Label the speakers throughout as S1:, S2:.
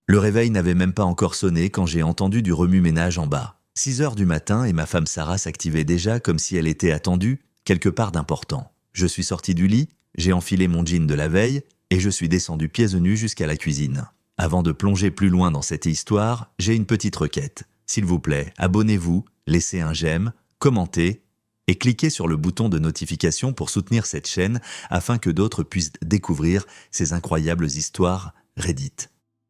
S1: Le réveil n'avait même pas encore sonné quand j'ai entendu du remue-ménage en bas. 6 heures du matin et ma femme Sarah s'activait déjà comme si elle était attendue, quelque part d'important. Je suis sorti du lit, j'ai enfilé mon jean de la veille et je suis descendu pieds nus jusqu'à la cuisine. Avant de plonger plus loin dans cette histoire, j'ai une petite requête. S'il vous plaît, abonnez-vous, laissez un j'aime, commentez et cliquez sur le bouton de notification pour soutenir cette chaîne afin que d'autres puissent découvrir ces incroyables histoires Reddit.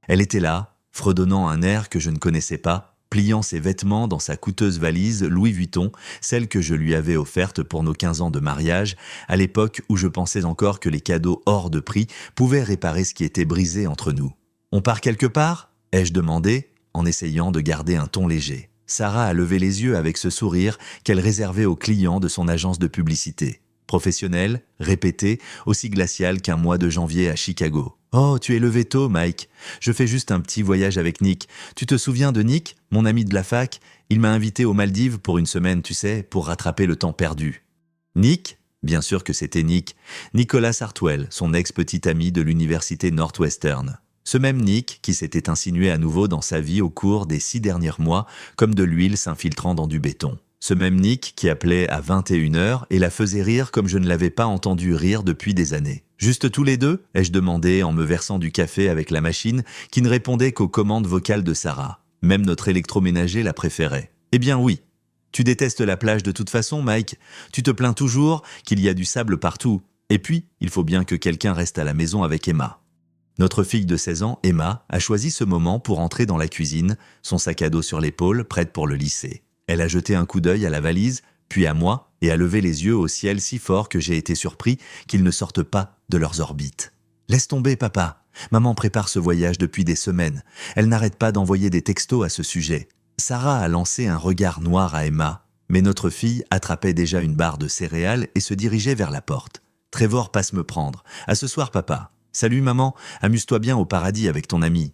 S1: Elle était là, fredonnant un air que je ne connaissais pas, pliant ses vêtements dans sa coûteuse valise Louis Vuitton, celle que je lui avais offerte pour nos 15 ans de mariage, à l'époque où je pensais encore que les cadeaux hors de prix pouvaient réparer ce qui était brisé entre nous. « On part quelque part ?» ai-je demandé, en essayant de garder un ton léger. Sarah a levé les yeux avec ce sourire qu'elle réservait aux clients de son agence de publicité. Professionnel, répété, aussi glacial qu'un mois de janvier à Chicago. « Oh, tu es levé tôt, Mike. Je fais juste un petit voyage avec Nick. Tu te souviens de Nick, mon ami de la fac? Il m'a invité aux Maldives pour une semaine, tu sais, pour rattraper le temps perdu. » Nick? Bien sûr que c'était Nick. Nicolas Hartwell, son ex-petit ami de l'université Northwestern. Ce même Nick qui s'était insinué à nouveau dans sa vie au cours des 6 derniers mois, comme de l'huile s'infiltrant dans du béton. Ce même Nick qui appelait à 21h et la faisait rire comme je ne l'avais pas entendu rire depuis des années. « Juste tous les deux ?» ai-je demandé en me versant du café avec la machine qui ne répondait qu'aux commandes vocales de Sarah. Même notre électroménager la préférait. « Eh bien oui. Tu détestes la plage de toute façon, Mike. Tu te plains toujours qu'il y a du sable partout. Et puis, il faut bien que quelqu'un reste à la maison avec Emma. » Notre fille de 16 ans, Emma, a choisi ce moment pour entrer dans la cuisine, son sac à dos sur l'épaule, prête pour le lycée. Elle a jeté un coup d'œil à la valise, puis à moi, et a levé les yeux au ciel si fort que j'ai été surpris qu'ils ne sortent pas de leurs orbites. « Laisse tomber, papa. Maman prépare ce voyage depuis des semaines. Elle n'arrête pas d'envoyer des textos à ce sujet. » Sarah a lancé un regard noir à Emma, mais notre fille attrapait déjà une barre de céréales et se dirigeait vers la porte. « Trevor passe me prendre. À ce soir, papa. Salut maman, amuse-toi bien au paradis avec ton ami. »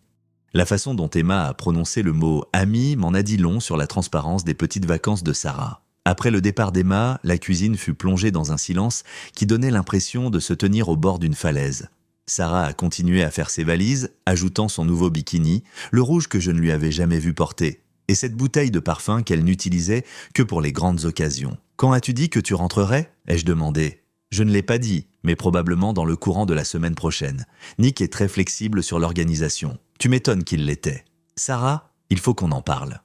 S1: La façon dont Emma a prononcé le mot « ami » m'en a dit long sur la transparence des petites vacances de Sarah. Après le départ d'Emma, la cuisine fut plongée dans un silence qui donnait l'impression de se tenir au bord d'une falaise. Sarah a continué à faire ses valises, ajoutant son nouveau bikini, le rouge que je ne lui avais jamais vu porter, et cette bouteille de parfum qu'elle n'utilisait que pour les grandes occasions. « Quand as-tu dit que tu rentrerais ?» ai-je demandé. « Je ne l'ai pas dit, mais probablement dans le courant de la semaine prochaine. Nick est très flexible sur l'organisation. Tu m'étonnes qu'il l'était. Sarah, il faut qu'on en parle. »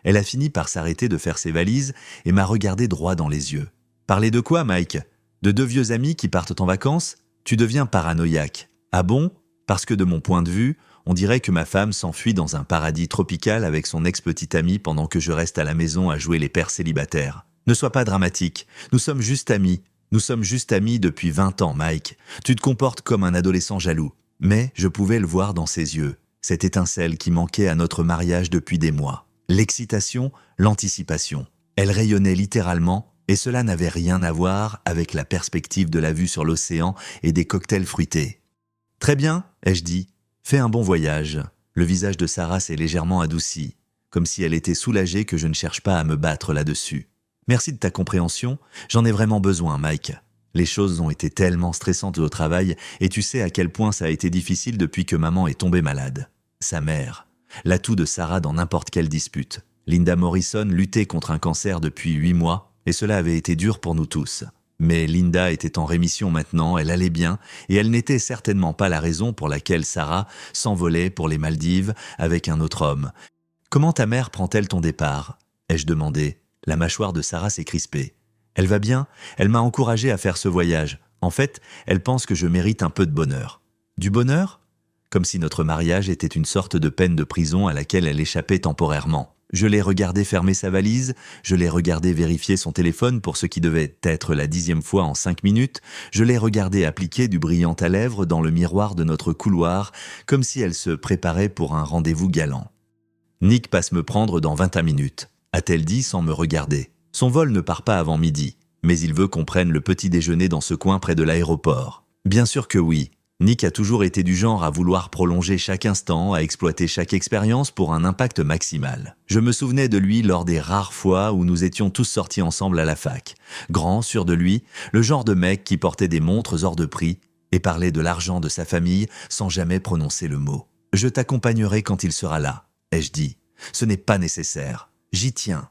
S1: Elle a fini par s'arrêter de faire ses valises et m'a regardé droit dans les yeux. « Parler de quoi, Mike? De 2 vieux amis qui partent en vacances? Tu deviens paranoïaque. Ah bon? Parce que de mon point de vue, on dirait que ma femme s'enfuit dans un paradis tropical avec son ex-petit ami pendant que je reste à la maison à jouer les pères célibataires. Ne sois pas dramatique. Nous sommes juste amis. Nous sommes juste amis depuis 20 ans, Mike. Tu te comportes comme un adolescent jaloux. » Mais je pouvais le voir dans ses yeux, cette étincelle qui manquait à notre mariage depuis des mois. L'excitation, l'anticipation. Elle rayonnait littéralement, et cela n'avait rien à voir avec la perspective de la vue sur l'océan et des cocktails fruités. « Très bien, » ai-je dit. « Fais un bon voyage. » Le visage de Sarah s'est légèrement adouci, comme si elle était soulagée que je ne cherche pas à me battre là-dessus. « Merci de ta compréhension, j'en ai vraiment besoin, Mike. Les choses ont été tellement stressantes au travail et tu sais à quel point ça a été difficile depuis que maman est tombée malade. » Sa mère, l'atout de Sarah dans n'importe quelle dispute. Linda Morrison luttait contre un cancer depuis 8 mois et cela avait été dur pour nous tous. Mais Linda était en rémission maintenant, elle allait bien et elle n'était certainement pas la raison pour laquelle Sarah s'envolait pour les Maldives avec un autre homme. « Comment ta mère prend-elle ton départ ?» ai-je demandé. La mâchoire de Sarah s'est crispée. « Elle va bien, elle m'a encouragé à faire ce voyage. En fait, elle pense que je mérite un peu de bonheur. » « Du bonheur ?» Comme si notre mariage était une sorte de peine de prison à laquelle elle échappait temporairement. Je l'ai regardé fermer sa valise, je l'ai regardé vérifier son téléphone pour ce qui devait être la 10e fois en 5 minutes, je l'ai regardé appliquer du brillant à lèvres dans le miroir de notre couloir, comme si elle se préparait pour un rendez-vous galant. « Nick passe me prendre dans 21 minutes. » a-t-elle dit sans me regarder. Son vol ne part pas avant midi, mais il veut qu'on prenne le petit déjeuner dans ce coin près de l'aéroport. Bien sûr que oui. Nick a toujours été du genre à vouloir prolonger chaque instant, à exploiter chaque expérience pour un impact maximal. Je me souvenais de lui lors des rares fois où nous étions tous sortis ensemble à la fac. Grand, sûr de lui, le genre de mec qui portait des montres hors de prix et parlait de l'argent de sa famille sans jamais prononcer le mot. Je t'accompagnerai quand il sera là, ai-je dit. Ce n'est pas nécessaire. J'y tiens.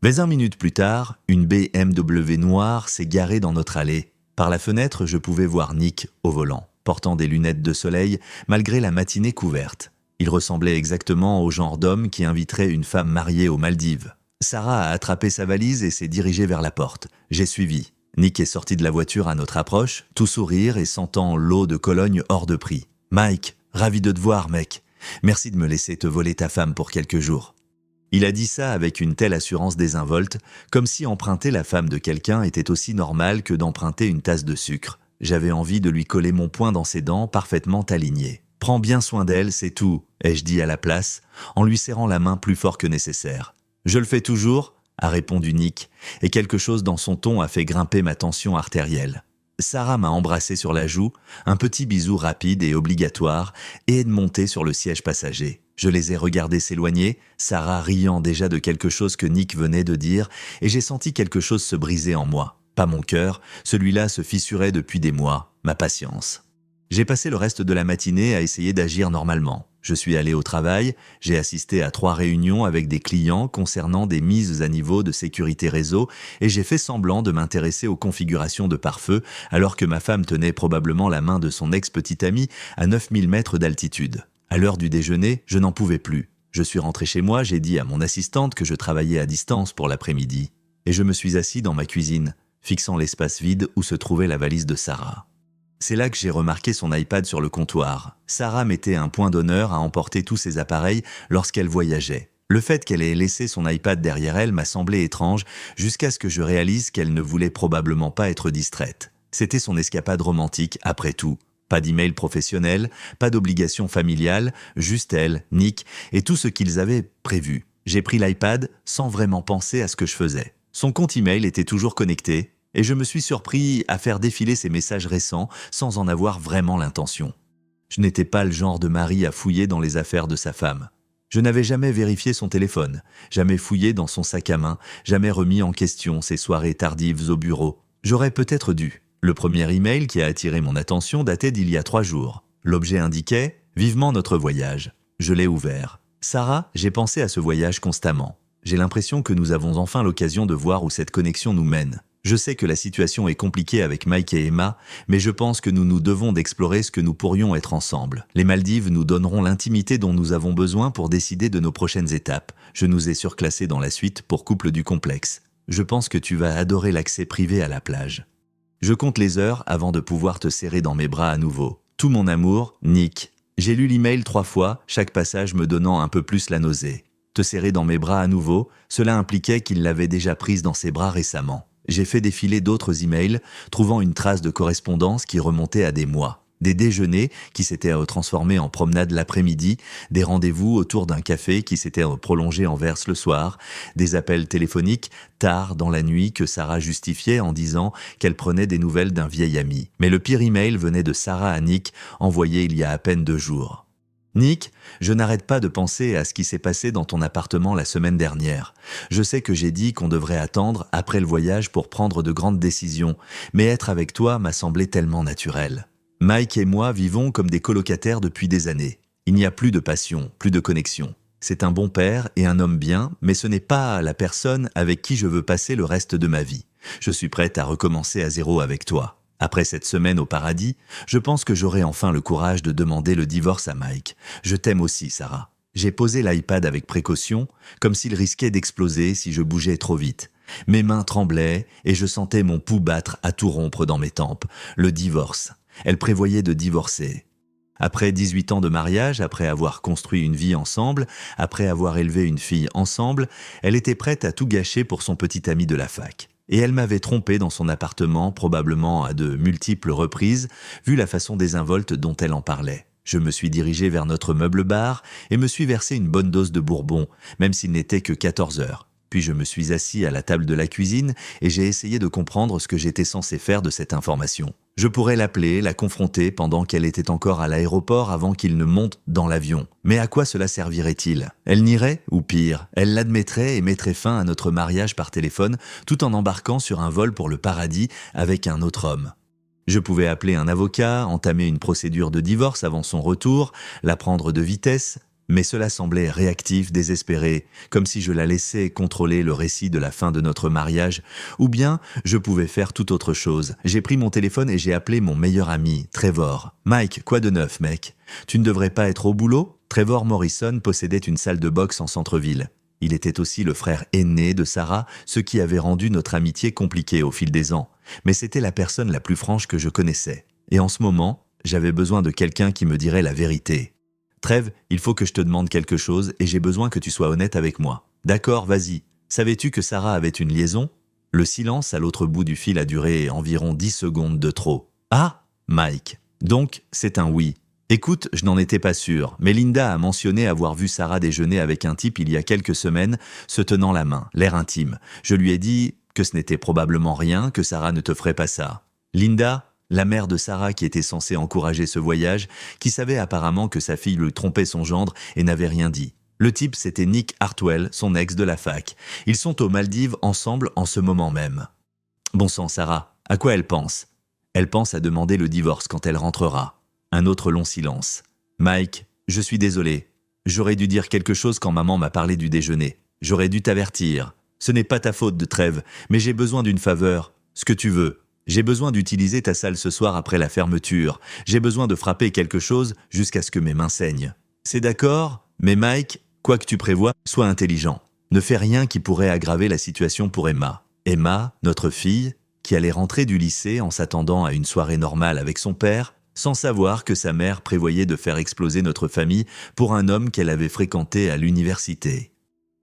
S1: Mais 20 minutes plus tard, une BMW noire s'est garée dans notre allée. Par la fenêtre, je pouvais voir Nick au volant, portant des lunettes de soleil malgré la matinée couverte. Il ressemblait exactement au genre d'homme qui inviterait une femme mariée aux Maldives. Sarah a attrapé sa valise et s'est dirigée vers la porte. J'ai suivi. Nick est sorti de la voiture à notre approche, tout sourire et sentant l'eau de Cologne hors de prix. « Mike, ravi de te voir, mec. Merci de me laisser te voler ta femme pour quelques jours. » Il a dit ça avec une telle assurance désinvolte, comme si emprunter la femme de quelqu'un était aussi normal que d'emprunter une tasse de sucre. J'avais envie de lui coller mon poing dans ses dents parfaitement alignées. « Prends bien soin d'elle, c'est tout », ai-je dit à la place, en lui serrant la main plus fort que nécessaire. « Je le fais toujours », a répondu Nick, et quelque chose dans son ton a fait grimper ma tension artérielle. Sarah m'a embrassé sur la joue, un petit bisou rapide et obligatoire, et est montée sur le siège passager. Je les ai regardés s'éloigner, Sarah riant déjà de quelque chose que Nick venait de dire, et j'ai senti quelque chose se briser en moi. Pas mon cœur, celui-là se fissurait depuis des mois, ma patience. J'ai passé le reste de la matinée à essayer d'agir normalement. Je suis allé au travail, j'ai assisté à 3 réunions avec des clients concernant des mises à niveau de sécurité réseau et j'ai fait semblant de m'intéresser aux configurations de pare-feu alors que ma femme tenait probablement la main de son ex-petite amie à 9000 mètres d'altitude. À l'heure du déjeuner, je n'en pouvais plus. Je suis rentré chez moi, j'ai dit à mon assistante que je travaillais à distance pour l'après-midi. Et je me suis assis dans ma cuisine, fixant l'espace vide où se trouvait la valise de Sarah. C'est là que j'ai remarqué son iPad sur le comptoir. Sarah mettait un point d'honneur à emporter tous ses appareils lorsqu'elle voyageait. Le fait qu'elle ait laissé son iPad derrière elle m'a semblé étrange jusqu'à ce que je réalise qu'elle ne voulait probablement pas être distraite. C'était son escapade romantique, après tout. Pas d'email professionnel, pas d'obligation familiale, juste elle, Nick et tout ce qu'ils avaient prévu. J'ai pris l'iPad sans vraiment penser à ce que je faisais. Son compte email était toujours connecté, et je me suis surpris à faire défiler ses messages récents sans en avoir vraiment l'intention. Je n'étais pas le genre de mari à fouiller dans les affaires de sa femme. Je n'avais jamais vérifié son téléphone, jamais fouillé dans son sac à main, jamais remis en question ses soirées tardives au bureau. J'aurais peut-être dû. Le premier email qui a attiré mon attention datait d'il y a 3 jours. L'objet indiquait « Vivement notre voyage ». Je l'ai ouvert. Sarah, j'ai pensé à ce voyage constamment. J'ai l'impression que nous avons enfin l'occasion de voir où cette connexion nous mène. Je sais que la situation est compliquée avec Mike et Emma, mais je pense que nous nous devons d'explorer ce que nous pourrions être ensemble. Les Maldives nous donneront l'intimité dont nous avons besoin pour décider de nos prochaines étapes. Je nous ai surclassés dans la suite pour couple du complexe. Je pense que tu vas adorer l'accès privé à la plage. Je compte les heures avant de pouvoir te serrer dans mes bras à nouveau. Tout mon amour, Nick. J'ai lu l'email 3 fois, chaque passage me donnant un peu plus la nausée. Te serrer dans mes bras à nouveau, cela impliquait qu'il l'avait déjà prise dans ses bras récemment. J'ai fait défiler d'autres emails, trouvant une trace de correspondance qui remontait à des mois. Des déjeuners qui s'étaient transformés en promenade l'après-midi, des rendez-vous autour d'un café qui s'étaient prolongés en verse le soir, des appels téléphoniques tard dans la nuit que Sarah justifiait en disant qu'elle prenait des nouvelles d'un vieil ami. Mais le pire email venait de Sarah à Nick, envoyé il y a à peine 2 jours. Nick, je n'arrête pas de penser à ce qui s'est passé dans ton appartement la semaine dernière. Je sais que j'ai dit qu'on devrait attendre après le voyage pour prendre de grandes décisions, mais être avec toi m'a semblé tellement naturel. Mike et moi vivons comme des colocataires depuis des années. Il n'y a plus de passion, plus de connexion. C'est un bon père et un homme bien, mais ce n'est pas la personne avec qui je veux passer le reste de ma vie. Je suis prête à recommencer à zéro avec toi. Après cette semaine au paradis, je pense que j'aurai enfin le courage de demander le divorce à Mike. Je t'aime aussi, Sarah. J'ai posé l'iPad avec précaution, comme s'il risquait d'exploser si je bougeais trop vite. Mes mains tremblaient et je sentais mon pouls battre à tout rompre dans mes tempes. Le divorce. Elle prévoyait de divorcer. Après 18 ans de mariage, après avoir construit une vie ensemble, après avoir élevé une fille ensemble, elle était prête à tout gâcher pour son petit ami de la fac. Et elle m'avait trompé dans son appartement, probablement à de multiples reprises, vu la façon désinvolte dont elle en parlait. Je me suis dirigé vers notre meuble-bar et me suis versé une bonne dose de bourbon, même s'il n'était que 14 heures. Puis je me suis assis à la table de la cuisine et j'ai essayé de comprendre ce que j'étais censé faire de cette information. Je pourrais l'appeler, la confronter pendant qu'elle était encore à l'aéroport avant qu'il ne monte dans l'avion. Mais à quoi cela servirait-il? Elle nierait, ou pire, elle l'admettrait et mettrait fin à notre mariage par téléphone tout en embarquant sur un vol pour le paradis avec un autre homme. Je pouvais appeler un avocat, entamer une procédure de divorce avant son retour, la prendre de vitesse, mais cela semblait réactif, désespéré, comme si je la laissais contrôler le récit de la fin de notre mariage, ou bien je pouvais faire tout autre chose. J'ai pris mon téléphone et j'ai appelé mon meilleur ami, Trevor. « Mike, quoi de neuf, mec? Tu ne devrais pas être au boulot ?» Trevor Morrison possédait une salle de boxe en centre-ville. Il était aussi le frère aîné de Sarah, ce qui avait rendu notre amitié compliquée au fil des ans. Mais c'était la personne la plus franche que je connaissais. Et en ce moment, j'avais besoin de quelqu'un qui me dirait la vérité. « Trev, il faut que je te demande quelque chose et j'ai besoin que tu sois honnête avec moi. »« D'accord, vas-y. Savais-tu que Sarah avait une liaison ?» Le silence à l'autre bout du fil a duré environ 10 secondes de trop. « Ah, Mike. Donc, c'est un oui. » Écoute, je n'en étais pas sûr, mais Linda a mentionné avoir vu Sarah déjeuner avec un type il y a quelques semaines, se tenant la main, l'air intime. Je lui ai dit que ce n'était probablement rien, que Sarah ne te ferait pas ça. Linda, la mère de Sarah qui était censée encourager ce voyage, qui savait apparemment que sa fille lui trompait son gendre et n'avait rien dit. Le type, c'était Nick Hartwell, son ex de la fac. Ils sont aux Maldives ensemble en ce moment même. Bon sang, Sarah, à quoi elle pense? Elle pense à demander le divorce quand elle rentrera. Un autre long silence. « Mike, je suis désolé. J'aurais dû dire quelque chose quand maman m'a parlé du déjeuner. J'aurais dû t'avertir. Ce n'est pas ta faute de Trèves, mais j'ai besoin d'une faveur. Ce que tu veux. J'ai besoin d'utiliser ta salle ce soir après la fermeture. J'ai besoin de frapper quelque chose jusqu'à ce que mes mains saignent. C'est d'accord, mais Mike, quoi que tu prévois, sois intelligent. Ne fais rien qui pourrait aggraver la situation pour Emma. Emma, notre fille, qui allait rentrer du lycée en s'attendant à une soirée normale avec son père, sans savoir que sa mère prévoyait de faire exploser notre famille pour un homme qu'elle avait fréquenté à l'université.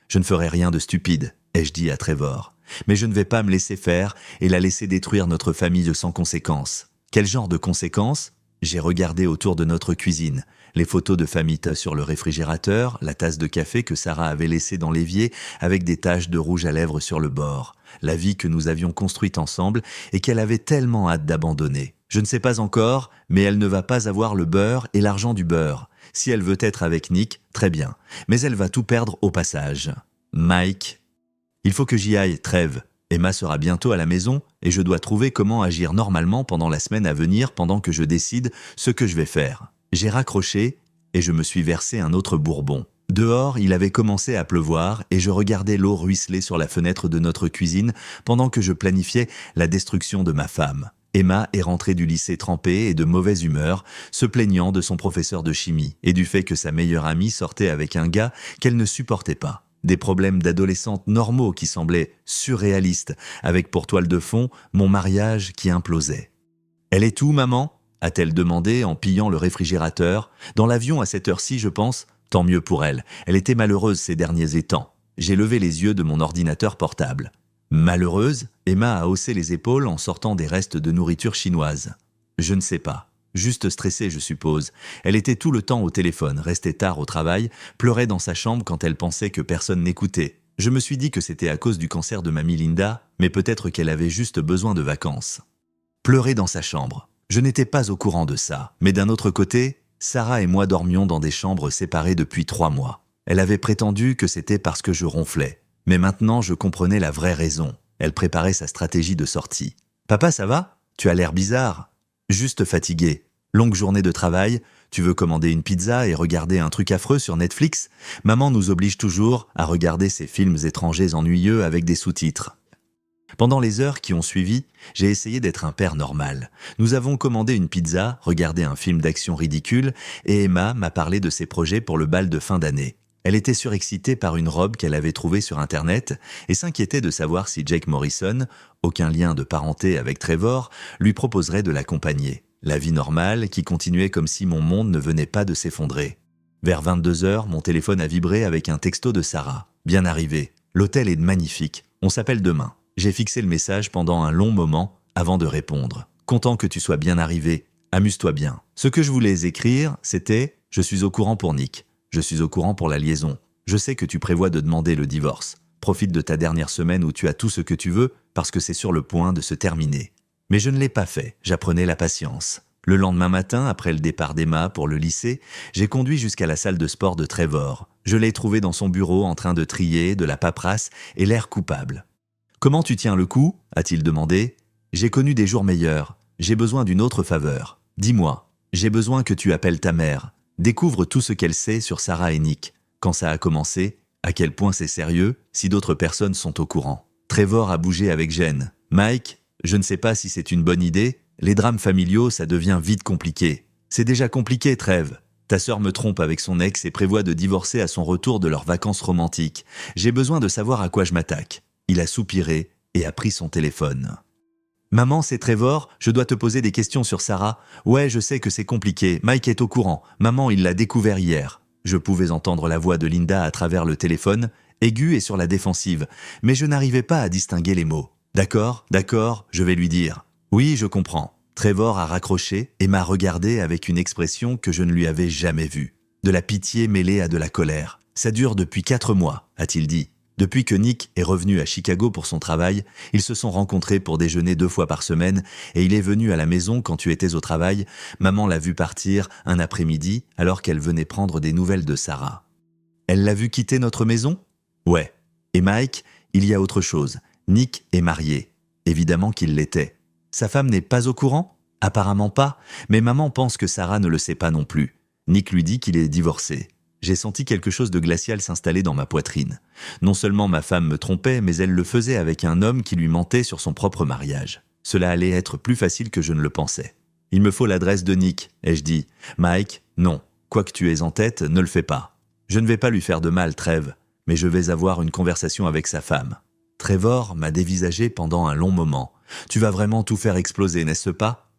S1: Je ne ferai rien de stupide, ai-je dit à Trevor, mais je ne vais pas me laisser faire et la laisser détruire notre famille sans conséquences. Quel genre de conséquences? J'ai regardé autour de notre cuisine, les photos de famille sur le réfrigérateur, la tasse de café que Sarah avait laissée dans l'évier avec des taches de rouge à lèvres sur le bord, la vie que nous avions construite ensemble et qu'elle avait tellement hâte d'abandonner. Je ne sais pas encore, mais elle ne va pas avoir le beurre et l'argent du beurre. Si elle veut être avec Nick, très bien, mais elle va tout perdre au passage. Mike, il faut que j'y aille, Trev. Emma sera bientôt à la maison et je dois trouver comment agir normalement pendant la semaine à venir pendant que je décide ce que je vais faire. J'ai raccroché et je me suis versé un autre bourbon. Dehors, il avait commencé à pleuvoir et je regardais l'eau ruisseler sur la fenêtre de notre cuisine pendant que je planifiais la destruction de ma femme. Emma est rentrée du lycée trempée et de mauvaise humeur, se plaignant de son professeur de chimie et du fait que sa meilleure amie sortait avec un gars qu'elle ne supportait pas. Des problèmes d'adolescente normaux qui semblaient surréalistes, avec pour toile de fond mon mariage qui implosait. « Elle est où, maman ?» a-t-elle demandé en pillant le réfrigérateur. « Dans l'avion à cette heure-ci, je pense. Tant mieux pour elle. Elle était malheureuse ces derniers temps. » J'ai levé les yeux de mon ordinateur portable. Malheureuse, Emma a haussé les épaules en sortant des restes de nourriture chinoise. Je ne sais pas. Juste stressée, je suppose. Elle était tout le temps au téléphone, restait tard au travail, pleurait dans sa chambre quand elle pensait que personne n'écoutait. Je me suis dit que c'était à cause du cancer de mamie Linda, mais peut-être qu'elle avait juste besoin de vacances. Pleurer dans sa chambre. Je n'étais pas au courant de ça. Mais d'un autre côté, Sarah et moi dormions dans des chambres séparées depuis 3 mois. Elle avait prétendu que c'était parce que je ronflais. Mais maintenant, je comprenais la vraie raison. Elle préparait sa stratégie de sortie. « Papa, ça va? Tu as l'air bizarre. »« Juste fatigué. Longue journée de travail. Tu veux commander une pizza et regarder un truc affreux sur Netflix? Maman nous oblige toujours à regarder ces films étrangers ennuyeux avec des sous-titres. » Pendant les heures qui ont suivi, j'ai essayé d'être un père normal. Nous avons commandé une pizza, regardé un film d'action ridicule et Emma m'a parlé de ses projets pour le bal de fin d'année. Elle était surexcitée par une robe qu'elle avait trouvée sur Internet et s'inquiétait de savoir si Jake Morrison, aucun lien de parenté avec Trevor, lui proposerait de l'accompagner. La vie normale qui continuait comme si mon monde ne venait pas de s'effondrer. Vers 22h, mon téléphone a vibré avec un texto de Sarah. « Bien arrivé. L'hôtel est magnifique. On s'appelle demain. » J'ai fixé le message pendant un long moment avant de répondre. « Content que tu sois bien arrivé. Amuse-toi bien. » Ce que je voulais écrire, c'était « Je suis au courant pour Nick. Je suis au courant pour la liaison. Je sais que tu prévois de demander le divorce. Profite de ta dernière semaine où tu as tout ce que tu veux parce que c'est sur le point de se terminer. » Mais je ne l'ai pas fait. J'apprenais la patience. Le lendemain matin, après le départ d'Emma pour le lycée, j'ai conduit jusqu'à la salle de sport de Trevor. Je l'ai trouvé dans son bureau en train de trier de la paperasse et l'air coupable. « Comment tu tiens le coup ?» a-t-il demandé. « J'ai connu des jours meilleurs. j'ai besoin d'une autre faveur. Dis-moi, j'ai besoin que tu appelles ta mère. Découvre tout ce qu'elle sait sur Sarah et Nick. Quand ça a commencé, à quel point c'est sérieux, si d'autres personnes sont au courant. Trevor a bougé avec gêne. Mike, je ne sais pas si c'est une bonne idée. Les drames familiaux, ça devient vite compliqué. C'est déjà compliqué, Trev. Ta sœur me trompe avec son ex et prévoit de divorcer à son retour de leurs vacances romantiques. J'ai besoin de savoir à quoi je m'attaque. Il a soupiré et a pris son téléphone. Maman, c'est Trevor, je dois te poser des questions sur Sarah. Ouais, je sais que c'est compliqué, Mike est au courant. Maman, il l'a découvert hier. Je pouvais entendre la voix de Linda à travers le téléphone, aiguë et sur la défensive, mais je n'arrivais pas à distinguer les mots. D'accord, je vais lui dire. Oui, je comprends. Trevor a raccroché et m'a regardé avec une expression que je ne lui avais jamais vue. De la pitié mêlée à de la colère. Ça dure depuis 4 mois, a-t-il dit. Depuis que Nick est revenu à Chicago pour son travail, ils se sont rencontrés pour déjeuner 2 fois par semaine et il est venu à la maison quand tu étais au travail. Maman l'a vu partir un après-midi alors qu'elle venait prendre des nouvelles de Sarah. Elle l'a vu quitter notre maison ? Ouais. Et Mike, il y a autre chose. Nick est marié. Évidemment qu'il l'était. Sa femme n'est pas au courant ? Apparemment pas, mais maman pense que Sarah ne le sait pas non plus. Nick lui dit qu'il est divorcé. J'ai senti quelque chose de glacial s'installer dans ma poitrine. Non seulement ma femme me trompait, mais elle le faisait avec un homme qui lui mentait sur son propre mariage. Cela allait être plus facile que je ne le pensais. Il me faut l'adresse de Nick, ai-je dit. Mike, non. Quoi que tu aies en tête, ne le fais pas. Je ne vais pas lui faire de mal, Trev, mais je vais avoir une conversation avec sa femme. Trevor m'a dévisagé pendant un long moment. Tu vas vraiment tout faire exploser, n'est-ce pas ?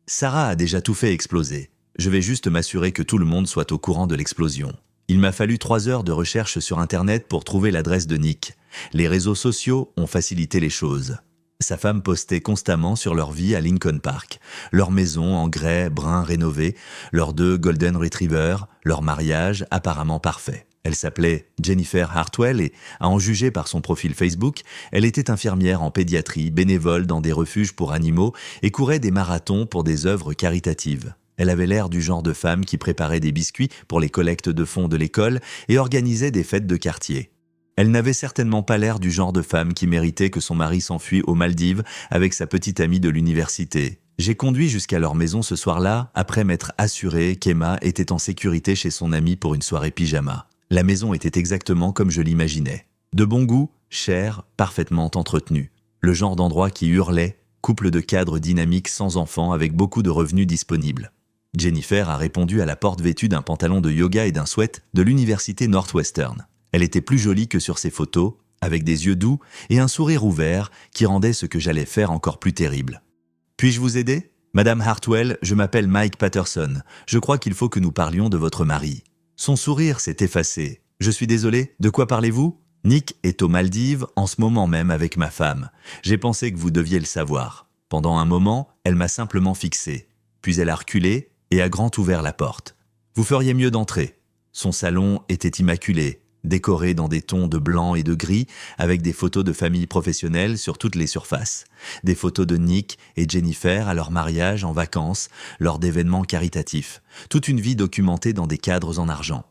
S1: Sarah a déjà tout fait exploser. Je vais juste m'assurer que tout le monde soit au courant de l'explosion. Il m'a fallu 3 heures de recherche sur Internet pour trouver l'adresse de Nick. Les réseaux sociaux ont facilité les choses. Sa femme postait constamment sur leur vie à Lincoln Park, leur maison en grès brun rénovée, leurs 2 Golden Retrievers, leur mariage apparemment parfait. Elle s'appelait Jennifer Hartwell et, à en juger par son profil Facebook, elle était infirmière en pédiatrie, bénévole dans des refuges pour animaux et courait des marathons pour des œuvres caritatives. Elle avait l'air du genre de femme qui préparait des biscuits pour les collectes de fonds de l'école et organisait des fêtes de quartier. Elle n'avait certainement pas l'air du genre de femme qui méritait que son mari s'enfuit aux Maldives avec sa petite amie de l'université. J'ai conduit jusqu'à leur maison ce soir-là, après m'être assuré qu'Emma était en sécurité chez son amie pour une soirée pyjama. La maison était exactement comme je l'imaginais. De bon goût, chère, parfaitement entretenue. Le genre d'endroit qui hurlait, couple de cadres dynamiques sans enfants avec beaucoup de revenus disponibles. Jennifer a répondu à la porte vêtue d'un pantalon de yoga et d'un sweat de l'université Northwestern. Elle était plus jolie que sur ses photos, avec des yeux doux et un sourire ouvert qui rendait ce que j'allais faire encore plus terrible. « Puis-je vous aider ? Madame Hartwell, je m'appelle Mike Patterson. Je crois qu'il faut que nous parlions de votre mari. » Son sourire s'est effacé. « Je suis désolé, de quoi parlez-vous ? Nick est aux Maldives en ce moment même avec ma femme. J'ai pensé que vous deviez le savoir. » Pendant un moment, elle m'a simplement fixé. Puis elle a reculé et a grand ouvert la porte. « Vous feriez mieux d'entrer. » Son salon était immaculé, décoré dans des tons de blanc et de gris, avec des photos de familles professionnelles sur toutes les surfaces. Des photos de Nick et Jennifer à leur mariage en vacances, lors d'événements caritatifs. Toute une vie documentée dans des cadres en argent.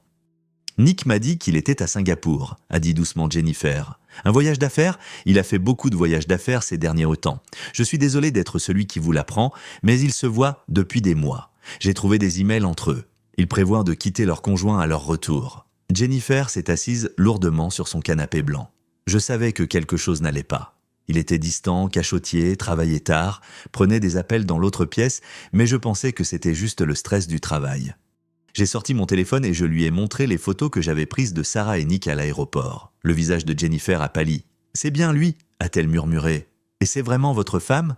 S1: Nick m'a dit qu'il était à Singapour, a dit doucement Jennifer. Un voyage d'affaires ? Il a fait beaucoup de voyages d'affaires ces derniers temps. Je suis désolé d'être celui qui vous l'apprend, mais ils se voient depuis des mois. J'ai trouvé des emails entre eux. Ils prévoient de quitter leur conjoint à leur retour. Jennifer s'est assise lourdement sur son canapé blanc. Je savais que quelque chose n'allait pas. Il était distant, cachotier, travaillait tard, prenait des appels dans l'autre pièce, mais je pensais que c'était juste le stress du travail. J'ai sorti mon téléphone et je lui ai montré les photos que j'avais prises de Sarah et Nick à l'aéroport. Le visage de Jennifer a pâli. « C'est bien lui !» a-t-elle murmuré. « Et c'est vraiment votre femme ?»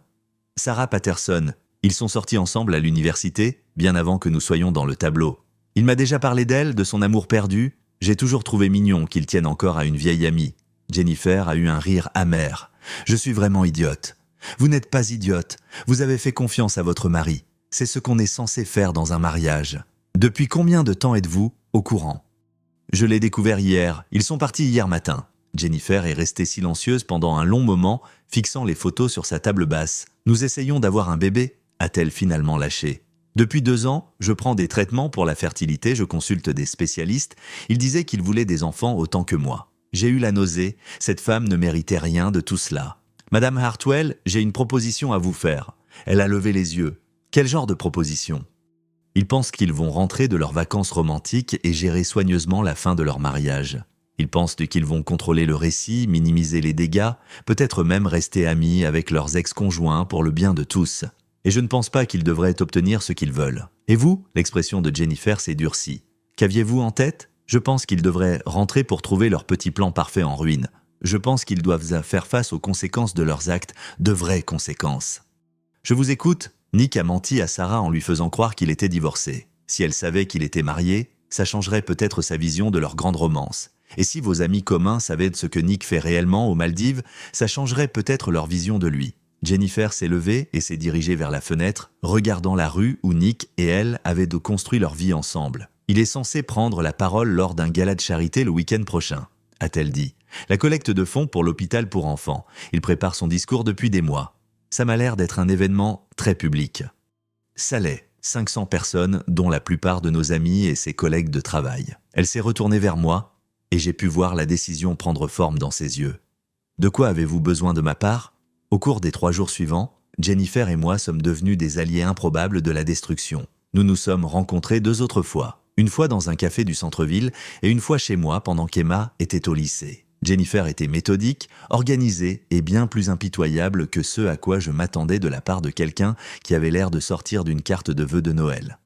S1: Sarah Patterson. Ils sont sortis ensemble à l'université, bien avant que nous soyons dans le tableau. Il m'a déjà parlé d'elle, de son amour perdu. J'ai toujours trouvé mignon qu'il tienne encore à une vieille amie. Jennifer a eu un rire amer. Je suis vraiment idiote. Vous n'êtes pas idiote. Vous avez fait confiance à votre mari. C'est ce qu'on est censé faire dans un mariage. Depuis combien de temps êtes-vous au courant ? Je l'ai découvert hier. Ils sont partis hier matin. Jennifer est restée silencieuse pendant un long moment, fixant les photos sur sa table basse. Nous essayons d'avoir un bébé, a-t-elle finalement lâché. Depuis 2 ans, je prends des traitements pour la fertilité, je consulte des spécialistes. Ils disaient qu'ils voulaient des enfants autant que moi. J'ai eu la nausée, cette femme ne méritait rien de tout cela. Madame Hartwell, j'ai une proposition à vous faire. Elle a levé les yeux. Quel genre de proposition? Ils pensent qu'ils vont rentrer de leurs vacances romantiques et gérer soigneusement la fin de leur mariage. Ils pensent qu'ils vont contrôler le récit, minimiser les dégâts, peut-être même rester amis avec leurs ex-conjoints pour le bien de tous. Et je ne pense pas qu'ils devraient obtenir ce qu'ils veulent. Et vous? L'expression de Jennifer s'est durcie. Qu'aviez-vous en tête? Je pense qu'ils devraient rentrer pour trouver leur petit plan parfait en ruine. Je pense qu'ils doivent faire face aux conséquences de leurs actes, de vraies conséquences. Je vous écoute? Nick a menti à Sarah en lui faisant croire qu'il était divorcé. Si elle savait qu'il était marié, ça changerait peut-être sa vision de leur grande romance. Et si vos amis communs savaient ce que Nick fait réellement aux Maldives, ça changerait peut-être leur vision de lui. Jennifer s'est levée et s'est dirigée vers la fenêtre, regardant la rue où Nick et elle avaient construit leur vie ensemble. Il est censé prendre la parole lors d'un gala de charité le week-end prochain, a-t-elle dit. La collecte de fonds pour l'hôpital pour enfants. Il prépare son discours depuis des mois. Ça m'a l'air d'être un événement très public. Ça l'est. 500 personnes, dont la plupart de nos amis et ses collègues de travail. Elle s'est retournée vers moi et j'ai pu voir la décision prendre forme dans ses yeux. De quoi avez-vous besoin de ma part? Au cours des 3 jours suivants, Jennifer et moi sommes devenus des alliés improbables de la destruction. Nous nous sommes rencontrés 2 autres fois. Une fois dans un café du centre-ville et une fois chez moi pendant qu'Emma était au lycée. Jennifer était méthodique, organisée et bien plus impitoyable que ce à quoi je m'attendais de la part de quelqu'un qui avait l'air de sortir d'une carte de vœux de Noël.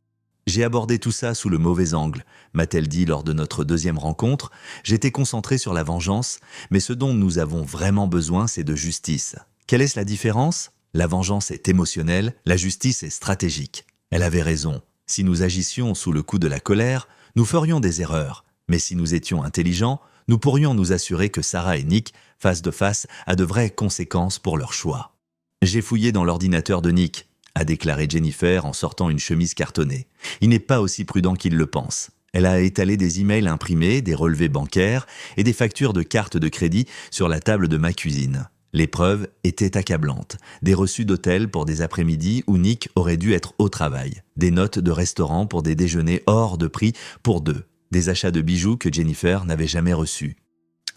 S1: J'ai abordé tout ça sous le mauvais angle, m'a-t-elle dit lors de notre 2e rencontre. J'étais concentré sur la vengeance, mais ce dont nous avons vraiment besoin, c'est de justice. Quelle est la différence? La vengeance est émotionnelle, la justice est stratégique. Elle avait raison. Si nous agissions sous le coup de la colère, nous ferions des erreurs. Mais si nous étions intelligents, nous pourrions nous assurer que Sarah et Nick, face de face, a de vraies conséquences pour leur choix. J'ai fouillé dans l'ordinateur de Nick, a déclaré Jennifer en sortant une chemise cartonnée. Il n'est pas aussi prudent qu'il le pense. Elle a étalé des emails imprimés, des relevés bancaires et des factures de cartes de crédit sur la table de ma cuisine. Les preuves étaient accablantes. Des reçus d'hôtel pour des après-midi où Nick aurait dû être au travail. Des notes de restaurant pour des déjeuners hors de prix pour 2. Des achats de bijoux que Jennifer n'avait jamais reçus.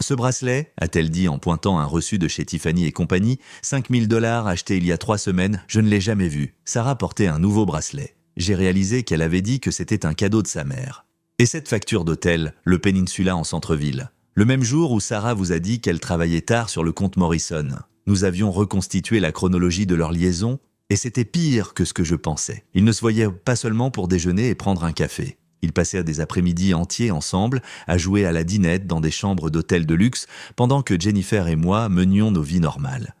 S1: Ce bracelet, a-t-elle dit en pointant un reçu de chez Tiffany et compagnie, 5 000 $ acheté il y a 3 semaines, je ne l'ai jamais vu. Sarah portait un nouveau bracelet. J'ai réalisé qu'elle avait dit que c'était un cadeau de sa mère. Et cette facture d'hôtel, le Peninsula en centre-ville. Le même jour où Sarah vous a dit qu'elle travaillait tard sur le compte Morrison. Nous avions reconstitué la chronologie de leur liaison, et c'était pire que ce que je pensais. Ils ne se voyaient pas seulement pour déjeuner et prendre un café. Ils passaient des après-midi entiers ensemble à jouer à la dinette dans des chambres d'hôtel de luxe pendant que Jennifer et moi menions nos vies normales.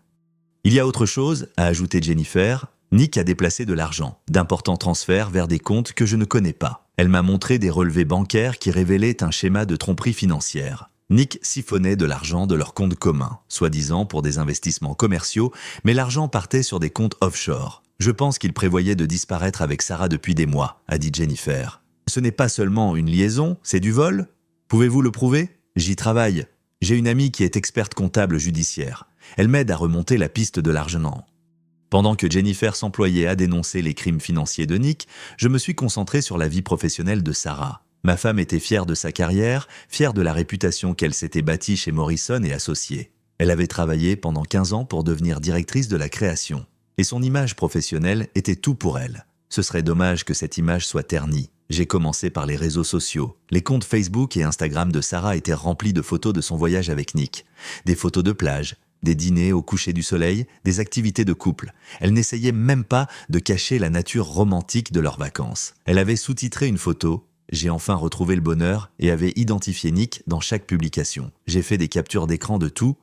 S1: Il y a autre chose, a ajouté Jennifer. Nick a déplacé de l'argent, d'importants transferts vers des comptes que je ne connais pas. Elle m'a montré des relevés bancaires qui révélaient un schéma de tromperie financière. Nick siphonnait de l'argent de leurs comptes communs, soi-disant pour des investissements commerciaux, mais l'argent partait sur des comptes offshore. Je pense qu'il prévoyait de disparaître avec Sarah depuis des mois, a dit Jennifer. Ce n'est pas seulement une liaison, c'est du vol? Pouvez-vous le prouver? J'y travaille. J'ai une amie qui est experte comptable judiciaire. Elle m'aide à remonter la piste de l'argent. Pendant que Jennifer s'employait à dénoncer les crimes financiers de Nick, je me suis concentré sur la vie professionnelle de Sarah. Ma femme était fière de sa carrière, fière de la réputation qu'elle s'était bâtie chez Morrison et Associés. Elle avait travaillé pendant 15 ans pour devenir directrice de la création. Et son image professionnelle était tout pour elle. Ce serait dommage que cette image soit ternie. J'ai commencé par les réseaux sociaux. Les comptes Facebook et Instagram de Sarah étaient remplis de photos de son voyage avec Nick. Des photos de plage, des dîners au coucher du soleil, des activités de couple. Elle n'essayait même pas de cacher la nature romantique de leurs vacances. Elle avait sous-titré une photo. J'ai enfin retrouvé le bonheur et avait identifié Nick dans chaque publication. J'ai fait des captures d'écran de tout.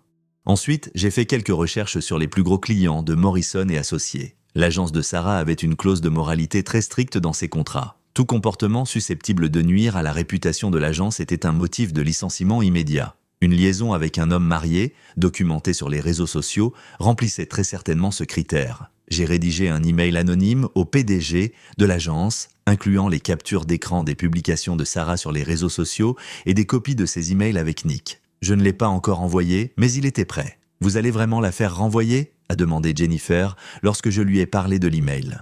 S1: Ensuite, j'ai fait quelques recherches sur les plus gros clients de Morrison et Associés. L'agence de Sarah avait une clause de moralité très stricte dans ses contrats. Tout comportement susceptible de nuire à la réputation de l'agence était un motif de licenciement immédiat. Une liaison avec un homme marié, documentée sur les réseaux sociaux, remplissait très certainement ce critère. J'ai rédigé un email anonyme au PDG de l'agence, incluant les captures d'écran des publications de Sarah sur les réseaux sociaux et des copies de ses emails avec Nick. Je ne l'ai pas encore envoyé, mais il était prêt. « Vous allez vraiment la faire renvoyer ?» a demandé Jennifer lorsque je lui ai parlé de l'email.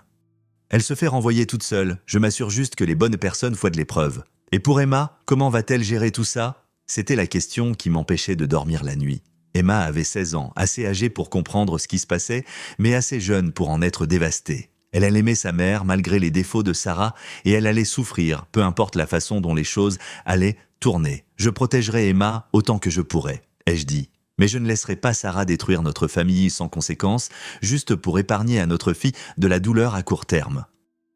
S1: Elle se fait renvoyer toute seule, je m'assure juste que les bonnes personnes foient de l'épreuve. Et pour Emma, comment va-t-elle gérer tout ça? C'était la question qui m'empêchait de dormir la nuit. Emma avait 16 ans, assez âgée pour comprendre ce qui se passait, mais assez jeune pour en être dévastée. Elle aimait sa mère malgré les défauts de Sarah et elle allait souffrir, peu importe la façon dont les choses allaient tourner. Je protégerai Emma autant que je pourrai, ai-je dit. Mais je ne laisserai pas Sarah détruire notre famille sans conséquence, juste pour épargner à notre fille de la douleur à court terme.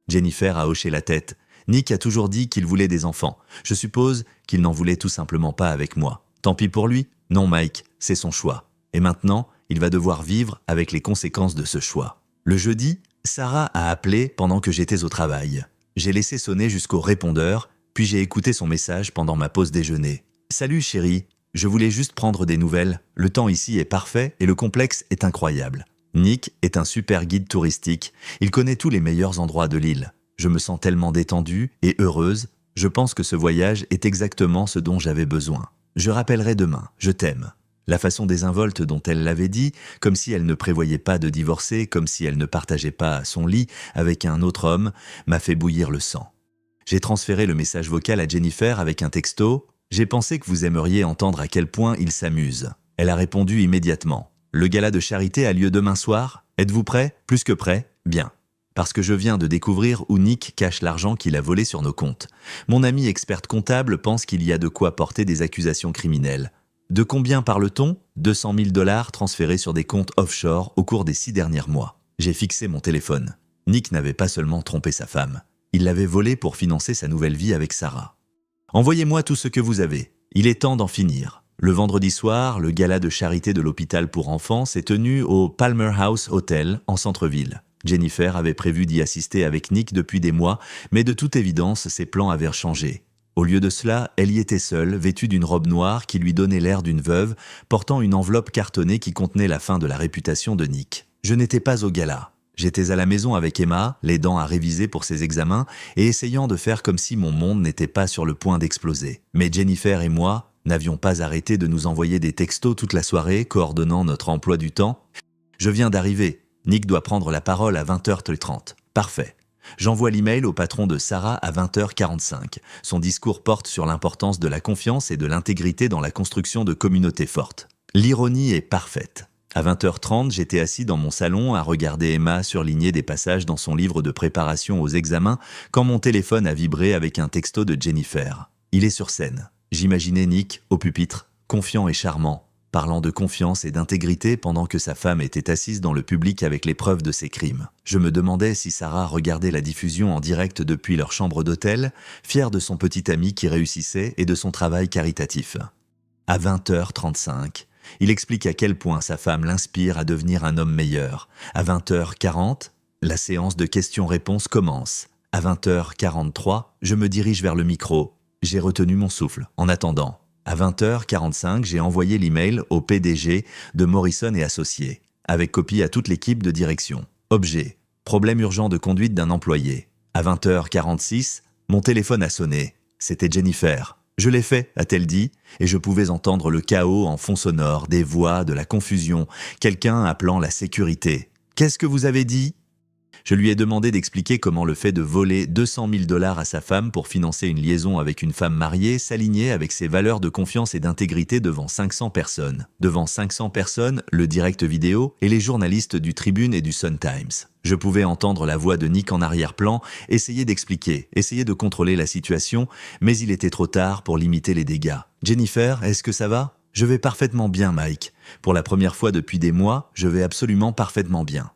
S1: Jennifer a hoché la tête. Nick a toujours dit qu'il voulait des enfants. Je suppose qu'il n'en voulait tout simplement pas avec moi. Tant pis pour lui. Non, Mike, c'est son choix. Et maintenant, il va devoir vivre avec les conséquences de ce choix. Le jeudi, Sarah a appelé pendant que j'étais au travail. J'ai laissé sonner jusqu'au répondeur, puis j'ai écouté son message pendant ma pause déjeuner. « Salut chérie, je voulais juste prendre des nouvelles. Le temps ici est parfait et le complexe est incroyable. Nick est un super guide touristique. Il connaît tous les meilleurs endroits de l'île. Je me sens tellement détendue et heureuse. Je pense que ce voyage est exactement ce dont j'avais besoin. Je rappellerai demain. Je t'aime. » La façon désinvolte dont elle l'avait dit, comme si elle ne prévoyait pas de divorcer, comme si elle ne partageait pas son lit avec un autre homme, m'a fait bouillir le sang. J'ai transféré le message vocal à Jennifer avec un texto. « J'ai pensé que vous aimeriez entendre à quel point il s'amuse. » Elle a répondu immédiatement. « Le gala de charité a lieu demain soir. Êtes-vous prêt? Plus que prêt? Bien. » Parce que je viens de découvrir où Nick cache l'argent qu'il a volé sur nos comptes. Mon amie experte comptable pense qu'il y a de quoi porter des accusations criminelles. De combien parle-t-on? 200 000 $ transférés sur des comptes offshore au cours des 6 derniers mois. J'ai fixé mon téléphone. Nick n'avait pas seulement trompé sa femme. Il l'avait volé pour financer sa nouvelle vie avec Sarah. Envoyez-moi tout ce que vous avez. Il est temps d'en finir. Le vendredi soir, le gala de charité de l'hôpital pour enfants s'est tenu au Palmer House Hotel en centre-ville. Jennifer avait prévu d'y assister avec Nick depuis des mois, mais de toute évidence, ses plans avaient changé. Au lieu de cela, elle y était seule, vêtue d'une robe noire qui lui donnait l'air d'une veuve, portant une enveloppe cartonnée qui contenait la fin de la réputation de Nick. Je n'étais pas au gala. J'étais à la maison avec Emma, l'aidant à réviser pour ses examens et essayant de faire comme si mon monde n'était pas sur le point d'exploser. Mais Jennifer et moi n'avions pas arrêté de nous envoyer des textos toute la soirée, coordonnant notre emploi du temps. Je viens d'arriver. Nick doit prendre la parole à 20h30. Parfait. J'envoie l'email au patron de Sarah à 20h45. Son discours porte sur l'importance de la confiance et de l'intégrité dans la construction de communautés fortes. L'ironie est parfaite. À 20h30, j'étais assis dans mon salon à regarder Emma surligner des passages dans son livre de préparation aux examens quand mon téléphone a vibré avec un texto de Jennifer. Il est sur scène. J'imaginais Nick au pupitre, confiant et charmant, parlant de confiance et d'intégrité pendant que sa femme était assise dans le public avec les preuves de ses crimes. Je me demandais si Sarah regardait la diffusion en direct depuis leur chambre d'hôtel, fière de son petit ami qui réussissait et de son travail caritatif. À 20h35, il explique à quel point sa femme l'inspire à devenir un homme meilleur. À 20h40, la séance de questions-réponses commence. À 20h43, je me dirige vers le micro. J'ai retenu mon souffle. En attendant, à 20h45, j'ai envoyé l'email au PDG de Morrison et Associés, avec copie à toute l'équipe de direction. Objet: problème urgent de conduite d'un employé. À 20h46, mon téléphone a sonné. C'était Jennifer. Je l'ai fait, a-t-elle dit, et je pouvais entendre le chaos en fond sonore, des voix, de la confusion, quelqu'un appelant la sécurité. « Qu'est-ce que vous avez dit ?» Je lui ai demandé d'expliquer comment le fait de voler 200 000 $ à sa femme pour financer une liaison avec une femme mariée s'alignait avec ses valeurs de confiance et d'intégrité devant 500 personnes. Devant 500 personnes, le direct vidéo et les journalistes du Tribune et du Sun-Times. Je pouvais entendre la voix de Nick en arrière-plan, essayer d'expliquer, essayer de contrôler la situation, mais il était trop tard pour limiter les dégâts. « Jennifer, est-ce que ça va ? » « Je vais parfaitement bien, Mike. Pour la première fois depuis des mois, je vais absolument parfaitement bien. »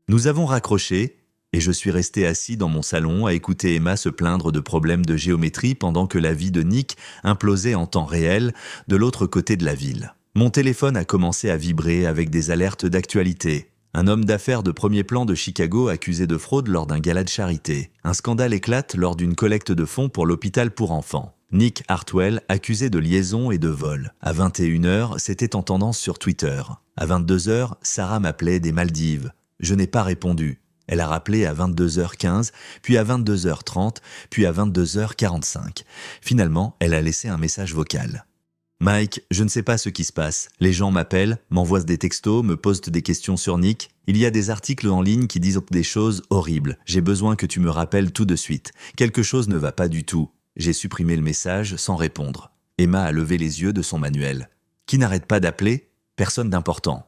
S1: Nous avons raccroché et je suis resté assis dans mon salon à écouter Emma se plaindre de problèmes de géométrie pendant que la vie de Nick implosait en temps réel de l'autre côté de la ville. Mon téléphone a commencé à vibrer avec des alertes d'actualité. Un homme d'affaires de premier plan de Chicago accusé de fraude lors d'un gala de charité. Un scandale éclate lors d'une collecte de fonds pour l'hôpital pour enfants. Nick Hartwell accusé de liaison et de vol. À 21h, c'était en tendance sur Twitter. À 22h, Sarah m'appelait des Maldives. Je n'ai pas répondu. Elle a rappelé à 22h15, puis à 22h30, puis à 22h45. Finalement, elle a laissé un message vocal. « Mike, je ne sais pas ce qui se passe. Les gens m'appellent, m'envoient des textos, me posent des questions sur Nick. Il y a des articles en ligne qui disent des choses horribles. J'ai besoin que tu me rappelles tout de suite. Quelque chose ne va pas du tout. » J'ai supprimé le message sans répondre. Emma a levé les yeux de son manuel. « Qui n'arrête pas d'appeler ? Personne d'important.